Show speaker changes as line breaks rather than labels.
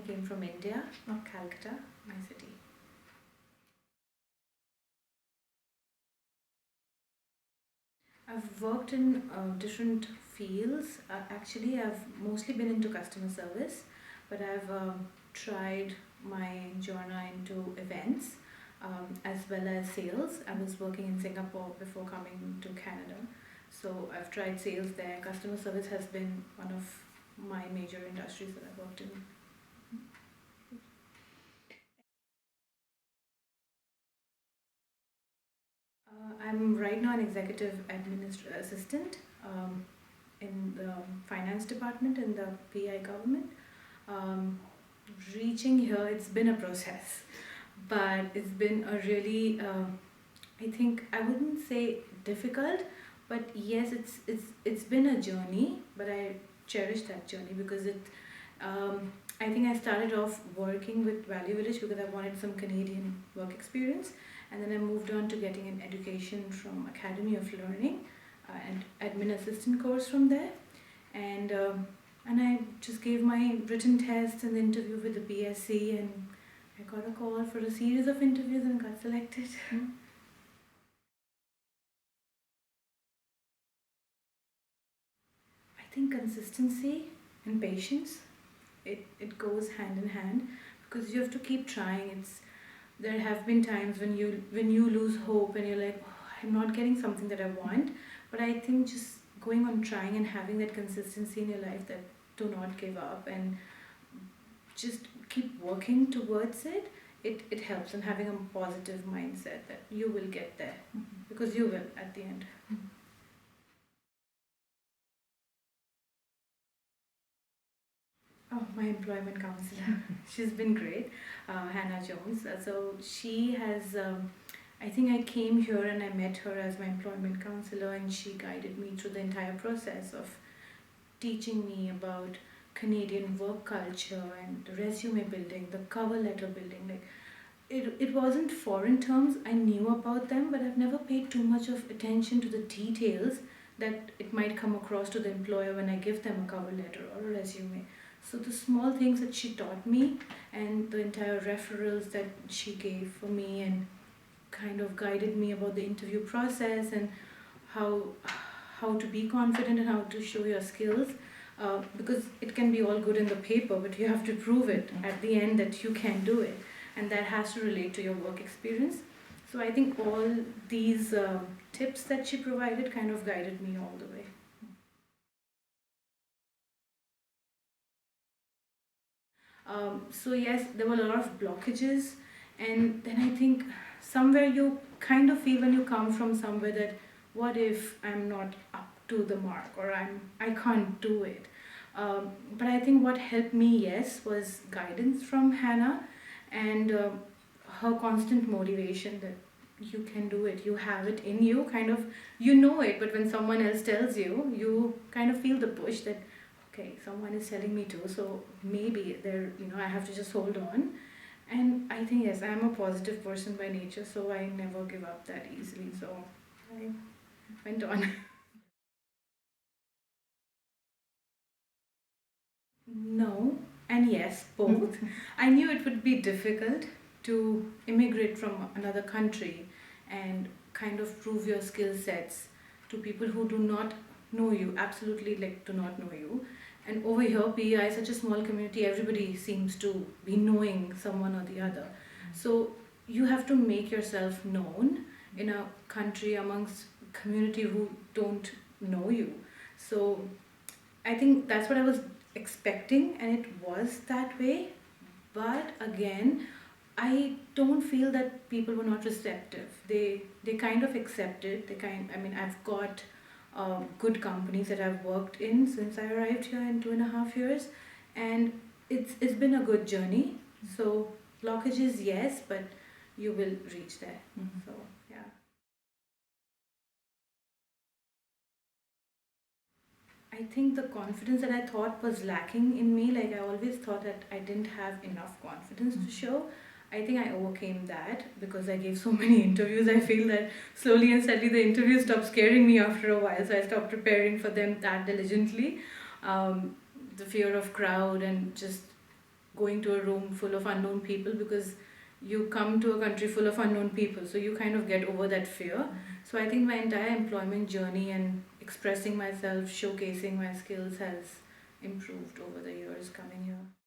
I came from India, Calcutta, my city. I've worked in different fields. Actually, I've mostly been into customer service, but I've tried my journey into events as well as sales. I was working in Singapore before coming to Canada. So I've tried sales there. Customer service has been one of my major industries that I've worked in. I'm right now an executive assistant in the finance department in the PI government. Um, Reaching here, it's been a process, but it's been a really, I think I wouldn't say difficult, but yes, it's been a journey. But I cherish that journey because I think I started off working with Value Village because I wanted some Canadian work experience, and then I moved on to getting an education from Academy of Learning and admin assistant course from there, and I just gave my written test and the interview with the BSc, and I got a call for a series of interviews and got selected. I think consistency and patience, it goes hand in hand because you have to keep trying. There have been times when you lose hope and you're like, oh, I'm not getting something that I want, but I think just going on trying and having that consistency in your life, that do not give up and just keep working towards it, it helps, and having a positive mindset that you will get there because you will at the end. Oh, my employment counselor. She's been great, Hannah Jones. So she has, I think I came here and I met her as my employment counselor, and she guided me through the entire process of teaching me about Canadian work culture and resume building, the cover letter building. Like it wasn't foreign terms. I knew about them, but I've never paid too much of attention to the details that it might come across to the employer when I give them a cover letter or a resume. So the small things that she taught me and the entire referrals that she gave for me and kind of guided me about the interview process and how how to be confident and how to show your skills, because it can be all good in the paper, but you have to prove it at the end that you can do it, and that has to relate to your work experience. So I think all these tips that she provided kind of guided me all the way. So yes, there were a lot of blockages, and then I think somewhere you kind of feel when you come from somewhere that what if I'm not up to the mark or I can't do it. But I think what helped me, yes, was guidance from Hannah and her constant motivation that you can do it, you have it in you, kind of, you know it, but when someone else tells you, you kind of feel the push that okay, someone is telling me to, so maybe there, I have to just hold on. And I think yes, I'm a positive person by nature, so I never give up that easily. So I went on. No, and yes, both. I knew it would be difficult to immigrate from another country and kind of prove your skill sets to people who do not know you, absolutely like do not know you. And over here, PEI is such a small community, everybody seems to be knowing someone or the other. So you have to make yourself known in a country amongst community who don't know you. So I think that's what I was expecting, and it was that way. But again, I don't feel that people were not receptive. They kind of accepted. I mean, I've got good companies that I've worked in since I arrived here in 2.5 years, and it's been a good journey. So blockages, yes, but you will reach there. So yeah. I think the confidence that I thought was lacking in me, like I always thought that I didn't have enough confidence to show. I think I overcame that because I gave so many interviews. I feel that slowly and steadily the interviews stopped scaring me after a while, so I stopped preparing for them that diligently. The fear of crowd and just going to a room full of unknown people, because you come to a country full of unknown people, so you kind of get over that fear. So I think my entire employment journey and expressing myself, showcasing my skills has improved over the years coming here.